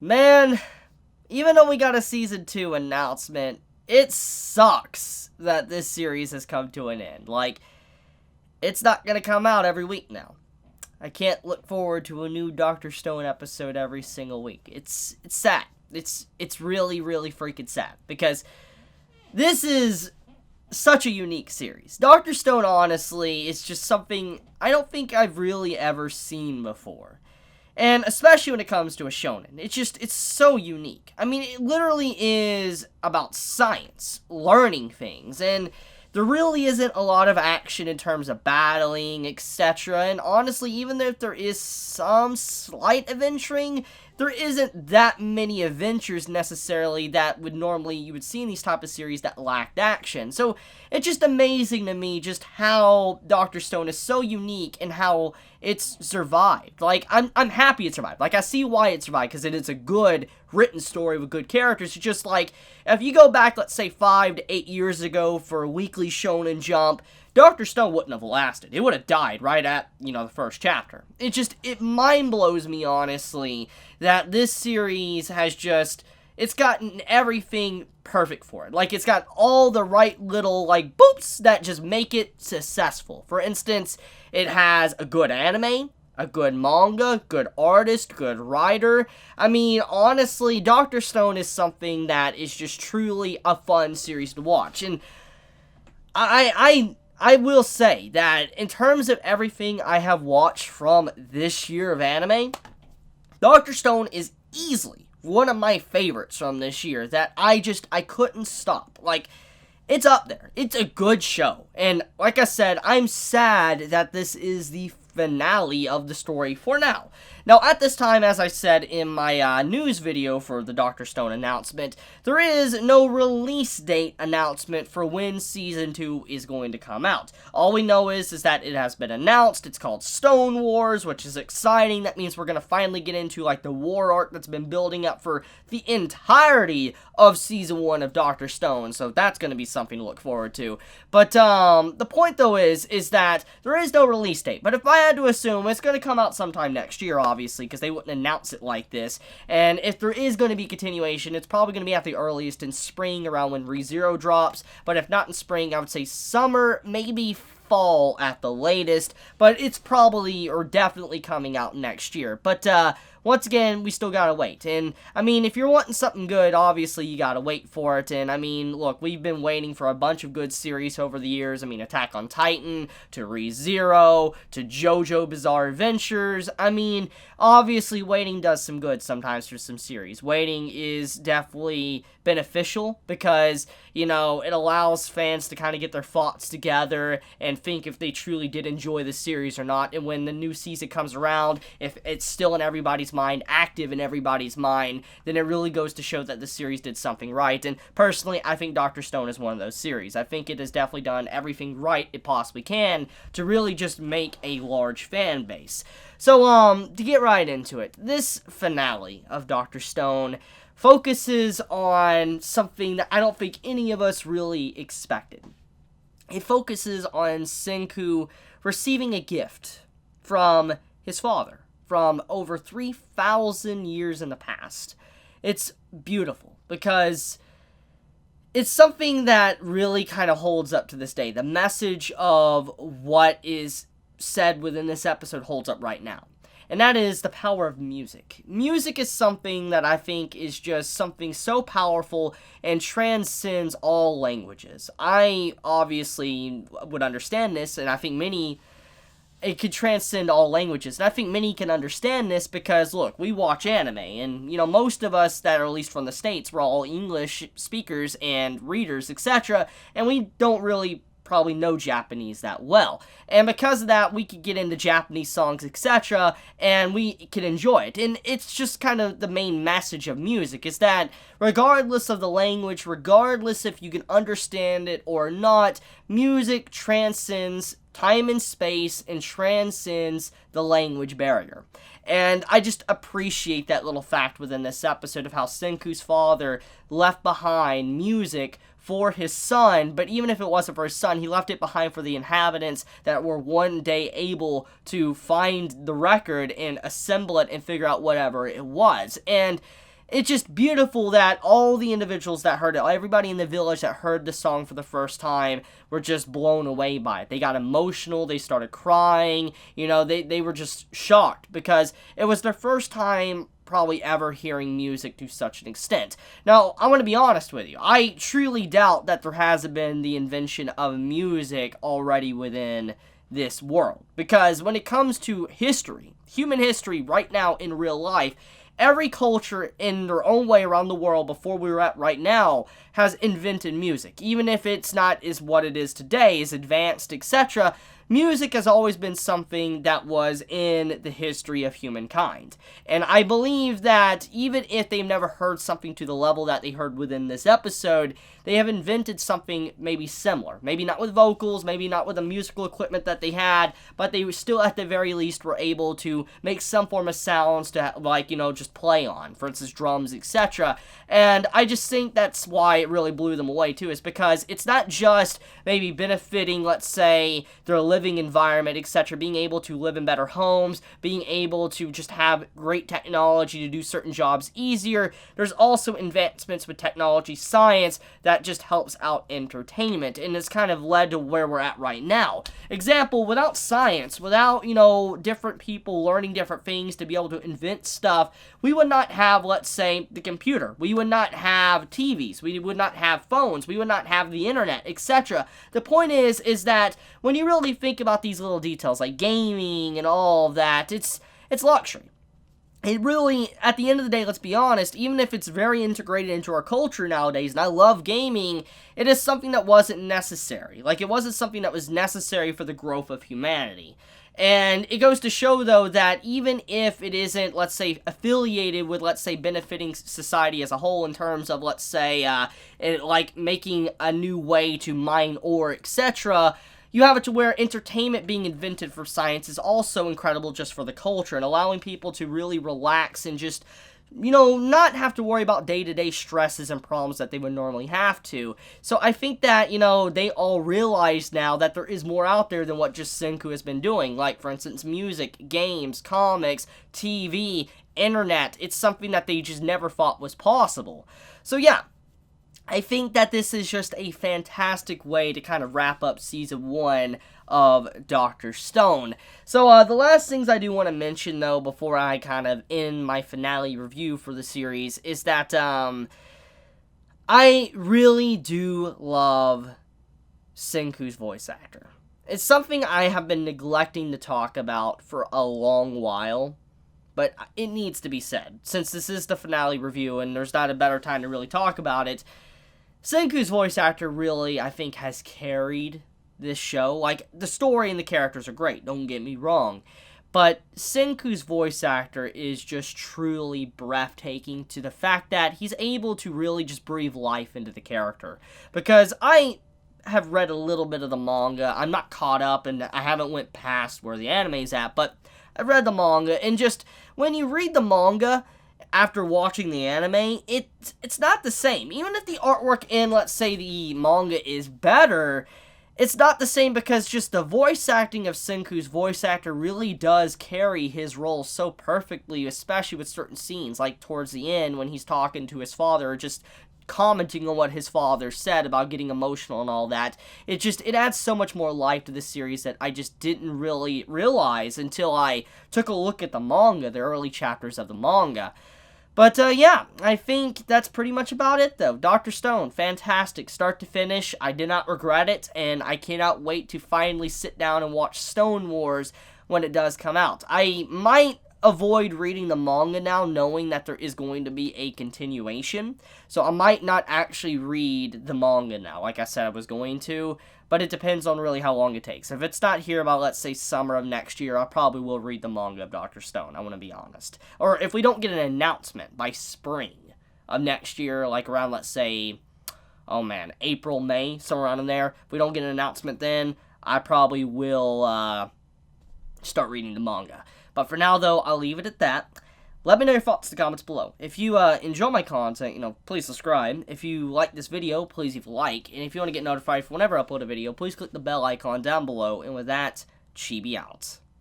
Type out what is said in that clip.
Man, even though we got a season 2 announcement, it sucks that this series has come to an end. Like, it's not gonna come out every week now. I can't look forward to a new Doctor Stone episode every single week. It's sad. It's really, really freaking sad. Because this is such a unique series. Doctor Stone, honestly, is just something I don't think I've really ever seen before. And especially when it comes to a shonen. It's so unique. I mean, it literally is about science, learning things, and there really isn't a lot of action in terms of battling, etc. And honestly, even if there is some slight adventuring, there isn't that many adventures necessarily that would normally you would see in these type of series that lacked action. So it's just amazing to me just how Doctor Stone is so unique and how it's survived. Like, I'm happy it survived. Like, I see why it survived, because it is a good written story with good characters. It's just like, if you go back, let's say, 5 to 8 years ago for a weekly Shonen Jump, Dr. Stone wouldn't have lasted. It would have died right at, the first chapter. It mind blows me, honestly, that this series has it's gotten everything perfect for it. Like, it's got all the right little, boops that just make it successful. For instance, it has a good anime, a good manga, good artist, good writer. I mean, honestly, Dr. Stone is something that is just truly a fun series to watch. And I will say that in terms of everything I have watched from this year of anime, Dr. Stone is easily one of my favorites from this year that I couldn't stop. Like, it's up there. It's a good show. And like I said, I'm sad that this is the finale of the story for now. Now, at this time, as I said in my news video for the Dr. Stone announcement, there is no release date announcement for when Season 2 is going to come out. All we know is that it has been announced. It's called Stone Wars, which is exciting. That means we're going to finally get into, the war arc that's been building up for the entirety of Season 1 of Dr. Stone, so that's going to be something to look forward to. But, the point, though, is that there is no release date. But if I had to assume, it's going to come out sometime next year, obviously, because they wouldn't announce it like this. And if there is going to be continuation, it's probably going to be at the earliest in spring, around when ReZero drops. But if not in spring, I would say summer, maybe fall at the latest. But it's probably, or definitely coming out next year. But, once again, we still gotta wait. And, I mean, if you're wanting something good, obviously you gotta wait for it. And, I mean, look, we've been waiting for a bunch of good series over the years. I mean, Attack on Titan, to ReZero, to JoJo Bizarre Adventures. I mean, obviously waiting does some good sometimes for some series. Waiting is definitely beneficial because, it allows fans to kind of get their thoughts together and think if they truly did enjoy the series or not. And when the new season comes around, if it's still in everybody's mind, active in everybody's mind, then it really goes to show that the series did something right. And personally, I think Dr. Stone is one of those series. I think it has definitely done everything right it possibly can to really just make a large fan base. So, to get right into it, this finale of Dr. Stone focuses on something that I don't think any of us really expected. It focuses on Senku receiving a gift from his father from over 3,000 years in the past. It's beautiful because it's something that really kind of holds up to this day. The message of what is said within this episode holds up right now. And that is the power of music. Music is something that I think is just something so powerful and transcends all languages. I obviously would understand this, and I think it could transcend all languages. And I think many can understand this because, look, we watch anime, and, most of us that are at least from the States, we're all English speakers and readers, etc., and we don't really probably know Japanese that well. And because of that, we could get into Japanese songs, etc., and we can enjoy it. And it's just kind of the main message of music, is that regardless of the language, regardless if you can understand it or not, music transcends time and space and transcends the language barrier. And I just appreciate that little fact within this episode of how Senku's father left behind music for his son, but even if it wasn't for his son, he left it behind for the inhabitants that were one day able to find the record and assemble it and figure out whatever it was. And it's just beautiful that all the individuals that heard it, everybody in the village that heard the song for the first time, were just blown away by it. They got emotional, they started crying, they were just shocked because it was their first time probably ever hearing music to such an extent. Now, I want to be honest with you. I truly doubt that there hasn't been the invention of music already within this world. Because when it comes to history, human history right now in real life, every culture in their own way around the world before we're at right now has invented music. Even if it's not as what it is today, is advanced, etc., music has always been something that was in the history of humankind. And I believe that even if they've never heard something to the level that they heard within this episode, they have invented something maybe similar. Maybe not with vocals, maybe not with the musical equipment that they had, but they still at the very least were able to make some form of sounds to, just play on. For instance, drums, etc. And I just think that's why it really blew them away too, is because it's not just maybe benefiting, let's say, their living environment, etc., being able to live in better homes, being able to just have great technology to do certain jobs easier. There's also advancements with technology, science, that just helps out entertainment, and it's kind of led to where we're at right now. Example, without science, without, different people learning different things to be able to invent stuff, we would not have, let's say, the computer. We would not have TVs. We would not have phones. We would not have the internet, etc. The point is that when you really think about these little details, like gaming and all of that, it's luxury. It really, at the end of the day, let's be honest, even if it's very integrated into our culture nowadays, and I love gaming, it is something that wasn't necessary. Like, it wasn't something that was necessary for the growth of humanity. And it goes to show, though, that even if it isn't, let's say, affiliated with, let's say, benefiting society as a whole in terms of, let's say, like making a new way to mine ore, etc., you have it to where entertainment being invented for science is also incredible just for the culture and allowing people to really relax and just, not have to worry about day-to-day stresses and problems that they would normally have to. So I think that, they all realize now that there is more out there than what just Senku has been doing. Like, for instance, music, games, comics, TV, internet. It's something that they just never thought was possible. So yeah. I think that this is just a fantastic way to kind of wrap up Season 1 of Dr. Stone. So, the last things I do want to mention, though, before I kind of end my finale review for the series, is that, I really do love Senku's voice actor. It's something I have been neglecting to talk about for a long while, but it needs to be said. Since this is the finale review, and there's not a better time to really talk about it, Senku's voice actor really, I think, has carried this show. Like, the story and the characters are great, don't get me wrong. But Senku's voice actor is just truly breathtaking to the fact that he's able to really just breathe life into the character. Because I have read a little bit of the manga. I'm not caught up, and I haven't went past where the anime's at, but I've read the manga, and just, when you read the manga after watching the anime, it's not the same. Even if the artwork in, let's say, the manga is better, it's not the same because just the voice acting of Senku's voice actor really does carry his role so perfectly, especially with certain scenes, like towards the end when he's talking to his father, just commenting on what his father said about getting emotional and all that. It adds so much more life to this series that I just didn't really realize until I took a look at the manga, the early chapters of the manga. But, yeah, I think that's pretty much about it, though. Dr. Stone, fantastic, start to finish. I did not regret it, and I cannot wait to finally sit down and watch Stone Wars when it does come out. I might avoid reading the manga now, knowing that there is going to be a continuation. So I might not actually read the manga now, like I said I was going to. But it depends on really how long it takes. If it's not here about, let's say, summer of next year, I probably will read the manga of Dr. Stone, I want to be honest. Or if we don't get an announcement by spring of next year, like around, let's say, April, May, somewhere around in there. If we don't get an announcement then, I probably will start reading the manga. But for now, though, I'll leave it at that. Let me know your thoughts in the comments below. If you enjoy my content, please subscribe. If you like this video, please leave a like. And if you want to get notified for whenever I upload a video, please click the bell icon down below. And with that, Chibi out.